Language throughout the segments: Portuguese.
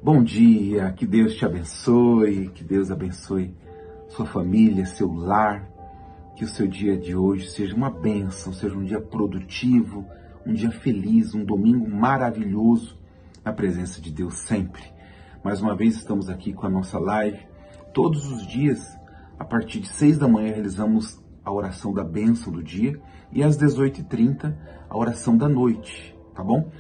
Bom dia, que Deus te abençoe, que Deus abençoe sua família, seu lar, que o seu dia de hoje seja uma bênção, seja um dia produtivo, um dia feliz, um domingo maravilhoso na presença de Deus sempre. Mais uma vez estamos aqui com a nossa live. Todos os dias, a partir de 6 da manhã, realizamos a oração da bênção do dia e às 18h30 a oração da noite, tá bom?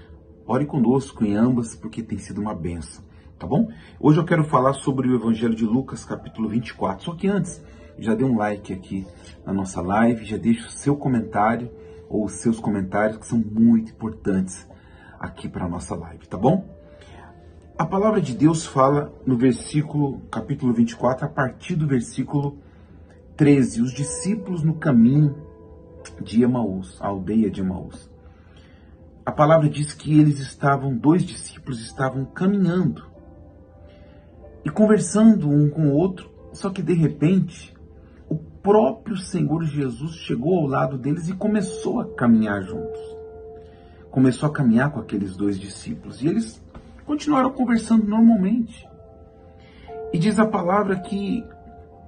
Ore conosco em ambas, porque tem sido uma bênção, tá bom? Hoje eu quero falar sobre o Evangelho de Lucas, capítulo 24. Só que antes, já dê um like aqui na nossa live, já deixa o seu comentário ou os seus comentários, que são muito importantes aqui para a nossa live, tá bom? A palavra de Deus fala no capítulo 24, a partir do versículo 13, os discípulos no caminho de Emaús, a aldeia de Emaús. A palavra diz que dois discípulos estavam caminhando e conversando um com o outro, só que de repente o próprio Senhor Jesus chegou ao lado deles e começou a caminhar juntos. Começou a caminhar com aqueles dois discípulos e eles continuaram conversando normalmente. E diz a palavra que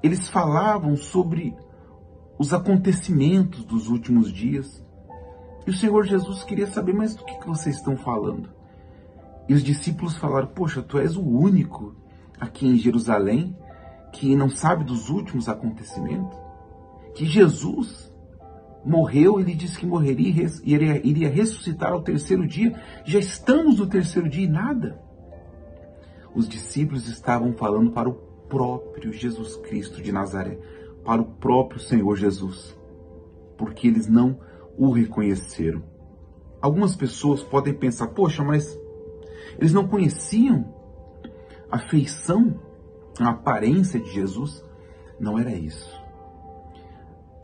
eles falavam sobre os acontecimentos dos últimos dias. E o Senhor Jesus queria saber, mas do que vocês estão falando? E os discípulos falaram, poxa, tu és o único aqui em Jerusalém que não sabe dos últimos acontecimentos? Que Jesus morreu, ele disse que morreria e iria ressuscitar ao terceiro dia. Já estamos no terceiro dia e nada. Os discípulos estavam falando para o próprio Jesus Cristo de Nazaré, para o próprio Senhor Jesus, porque eles não o reconheceram. Algumas pessoas podem pensar, poxa, mas eles não conheciam a feição, a aparência de Jesus? Não era isso.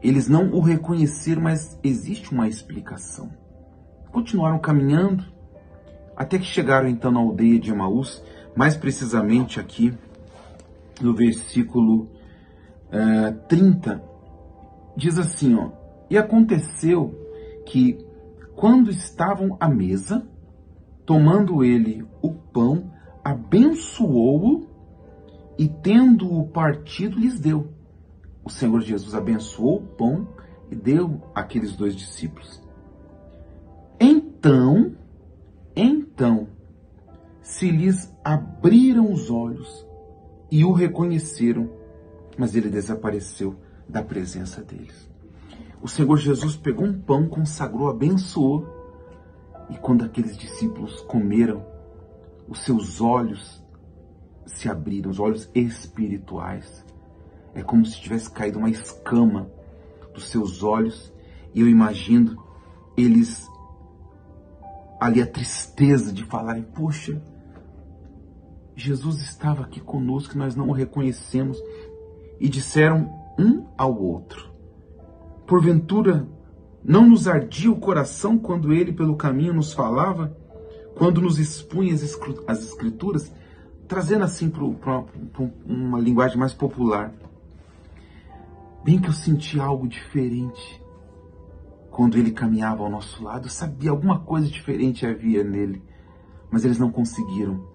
Eles não o reconheceram, mas existe uma explicação. Continuaram caminhando, até que chegaram então na aldeia de Emaús, mais precisamente aqui no versículo 30, diz assim, ó, e aconteceu que, quando estavam à mesa, tomando ele o pão, abençoou-o e, tendo-o partido, lhes deu. O Senhor Jesus abençoou o pão e deu àqueles dois discípulos. Então, se lhes abriram os olhos e o reconheceram, mas ele desapareceu da presença deles. O Senhor Jesus pegou um pão, consagrou, abençoou, e quando aqueles discípulos comeram, os seus olhos se abriram, os olhos espirituais. É como se tivesse caído uma escama dos seus olhos, e eu imagino eles ali, a tristeza de falarem, poxa, Jesus estava aqui conosco e nós não o reconhecemos, e disseram um ao outro, porventura não nos ardia o coração quando ele pelo caminho nos falava, quando nos expunha as escrituras, trazendo assim para uma linguagem mais popular. Bem que eu senti algo diferente quando ele caminhava ao nosso lado. Eu sabia alguma coisa diferente havia nele, mas eles não conseguiram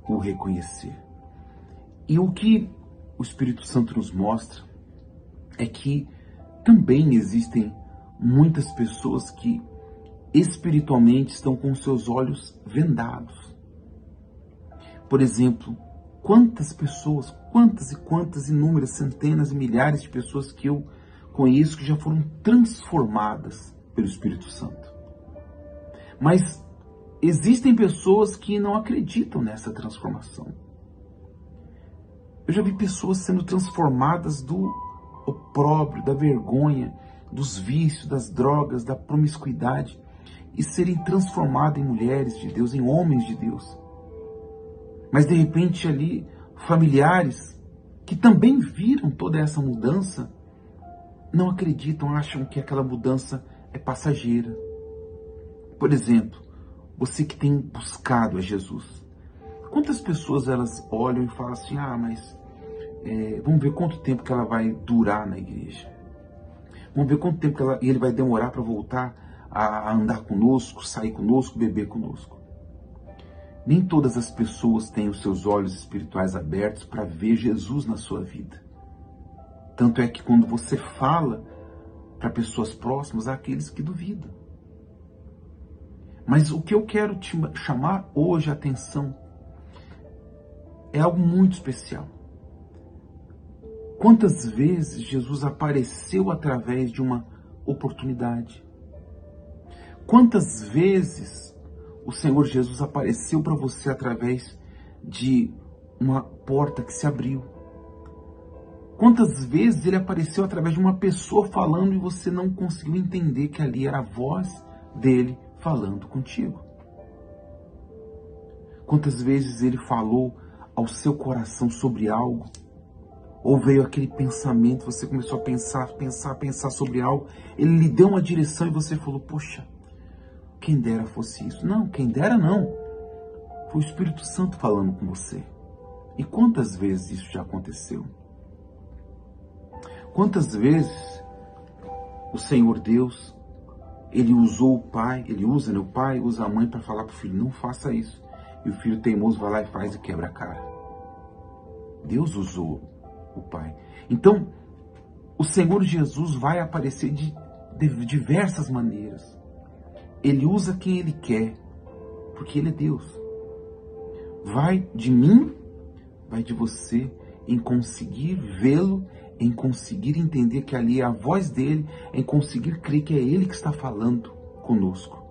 o reconhecer. E o que o Espírito Santo nos mostra é que também existem muitas pessoas que espiritualmente estão com seus olhos vendados. Por exemplo, quantas e quantas inúmeras, centenas e milhares de pessoas que eu conheço que já foram transformadas pelo Espírito Santo. Mas existem pessoas que não acreditam nessa transformação. Eu já vi pessoas sendo transformadas do opróbrio, da vergonha, dos vícios, das drogas, da promiscuidade, e serem transformadas em mulheres de Deus, em homens de Deus. Mas de repente ali, familiares que também viram toda essa mudança, não acreditam, acham que aquela mudança é passageira. Por exemplo, você que tem buscado a Jesus, quantas pessoas elas olham e falam assim, mas vamos ver quanto tempo que ela vai durar na igreja. Vamos ver quanto tempo que ele vai demorar para voltar a andar conosco, sair conosco, beber conosco. Nem todas as pessoas têm os seus olhos espirituais abertos para ver Jesus na sua vida. Tanto é que quando você fala para pessoas próximas, há aqueles que duvidam. Mas o que eu quero te chamar hoje a atenção é algo muito especial. Quantas vezes Jesus apareceu através de uma oportunidade? Quantas vezes o Senhor Jesus apareceu para você através de uma porta que se abriu? Quantas vezes ele apareceu através de uma pessoa falando e você não conseguiu entender que ali era a voz dele falando contigo? Quantas vezes ele falou ao seu coração sobre algo? Ou veio aquele pensamento, você começou a pensar sobre algo, ele lhe deu uma direção e você falou, poxa, quem dera fosse isso. Não, quem dera não. Foi o Espírito Santo falando com você. E quantas vezes isso já aconteceu? Quantas vezes o Senhor Deus, ele usou o pai, ele usa, né? O pai usa a mãe para falar para o filho, não faça isso. E o filho teimoso vai lá e faz e quebra a cara. Deus usou o pai. Então, o Senhor Jesus vai aparecer de diversas maneiras. Ele usa quem ele quer, porque ele é Deus. Vai de mim, vai de você, em conseguir vê-lo, em conseguir entender que ali é a voz dele, em conseguir crer que é ele que está falando conosco.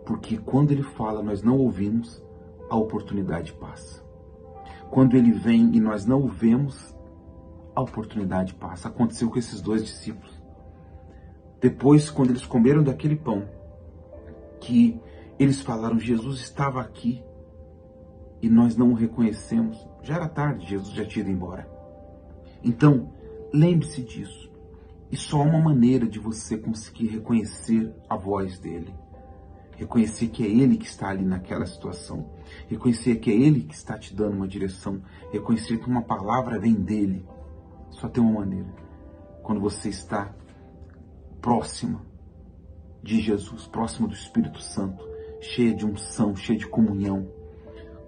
Porque quando ele fala, nós não ouvimos, a oportunidade passa. Quando ele vem e nós não o vemos, a oportunidade passa. Aconteceu com esses dois discípulos. Depois, quando eles comeram daquele pão, que eles falaram, Jesus estava aqui e nós não o reconhecemos. Já era tarde, Jesus já tinha ido embora. Então, lembre-se disso. E só há uma maneira de você conseguir reconhecer a voz dele. Reconhecer que é ele que está ali naquela situação. Reconhecer que é ele que está te dando uma direção. Reconhecer que uma palavra vem dele. Só tem uma maneira. Quando você está próxima de Jesus, próximo do Espírito Santo, cheia de unção, cheia de comunhão.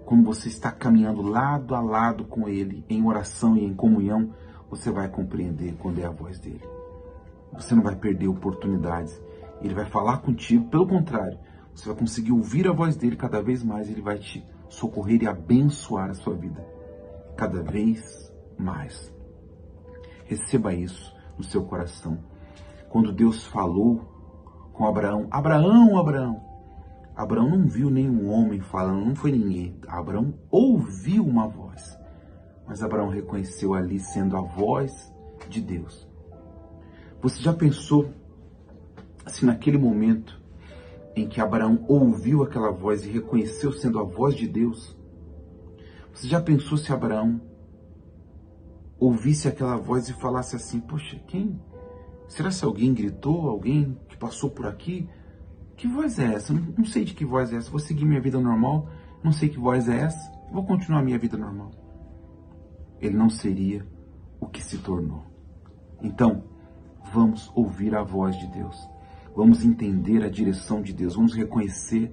Como você está caminhando lado a lado com ele, em oração e em comunhão, você vai compreender quando é a voz dele. Você não vai perder oportunidades. Ele vai falar contigo, pelo contrário, você vai conseguir ouvir a voz dele cada vez mais, ele vai te socorrer e abençoar a sua vida cada vez mais. Receba isso no seu coração. Quando Deus falou com Abraão, Abraão não viu nenhum homem falando, não foi ninguém. Abraão ouviu uma voz, mas Abraão reconheceu ali sendo a voz de Deus. Você já pensou se naquele momento em que Abraão ouviu aquela voz e reconheceu sendo a voz de Deus, você já pensou se Abraão ouvisse aquela voz e falasse assim, poxa, quem? Será se alguém gritou? Alguém que passou por aqui? Que voz é essa? Não sei de que voz é essa. Vou seguir minha vida normal. Não sei que voz é essa. Vou continuar minha vida normal. Ele não seria o que se tornou. Então, vamos ouvir a voz de Deus. Vamos entender a direção de Deus. Vamos reconhecer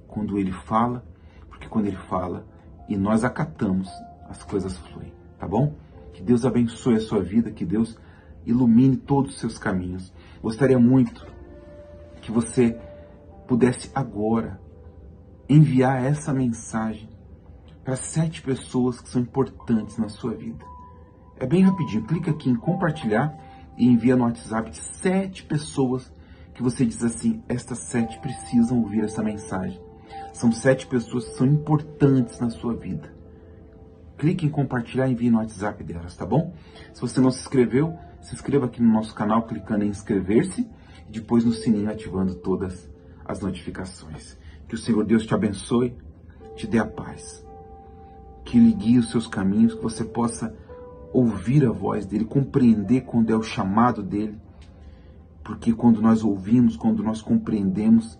quando Ele fala, porque quando Ele fala e nós acatamos, as coisas fluem. Tá bom? Que Deus abençoe a sua vida, que Deus ilumine todos os seus caminhos. Gostaria muito que você pudesse agora enviar essa mensagem para 7 pessoas que são importantes na sua vida. É bem rapidinho, clica aqui em compartilhar e envia no WhatsApp de 7 pessoas que você diz assim, estas 7 precisam ouvir essa mensagem. São 7 pessoas que são importantes na sua vida. Clique em compartilhar e envie no WhatsApp delas, tá bom? Se você não se inscreveu, se inscreva aqui no nosso canal clicando em inscrever-se e depois no sininho ativando todas as notificações. Que o Senhor Deus te abençoe, te dê a paz. Que Ele guie os seus caminhos, que você possa ouvir a voz dEle, compreender quando é o chamado dEle. Porque quando nós ouvimos, quando nós compreendemos,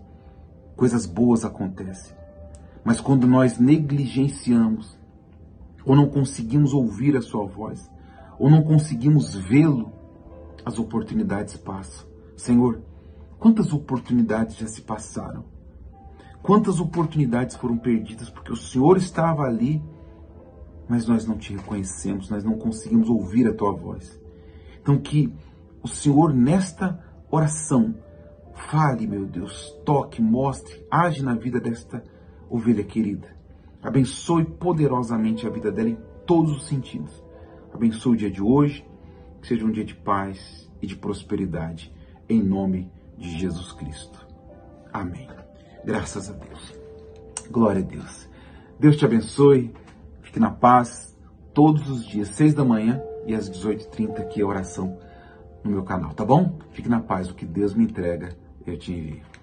coisas boas acontecem. Mas quando nós negligenciamos, ou não conseguimos ouvir a sua voz, ou não conseguimos vê-lo, as oportunidades passam. Senhor, quantas oportunidades já se passaram? Quantas oportunidades foram perdidas porque o Senhor estava ali, mas nós não te reconhecemos, nós não conseguimos ouvir a tua voz. Então que o Senhor nesta oração fale, meu Deus, toque, mostre, age na vida desta ovelha querida. Abençoe poderosamente a vida dela em todos os sentidos. Abençoe o dia de hoje, que seja um dia de paz e de prosperidade, em nome de Jesus Cristo. Amém. Graças a Deus. Glória a Deus. Deus te abençoe, fique na paz, todos os dias, 6 da manhã e às 18h30, aqui é a oração no meu canal, tá bom? Fique na paz, o que Deus me entrega, eu te envio.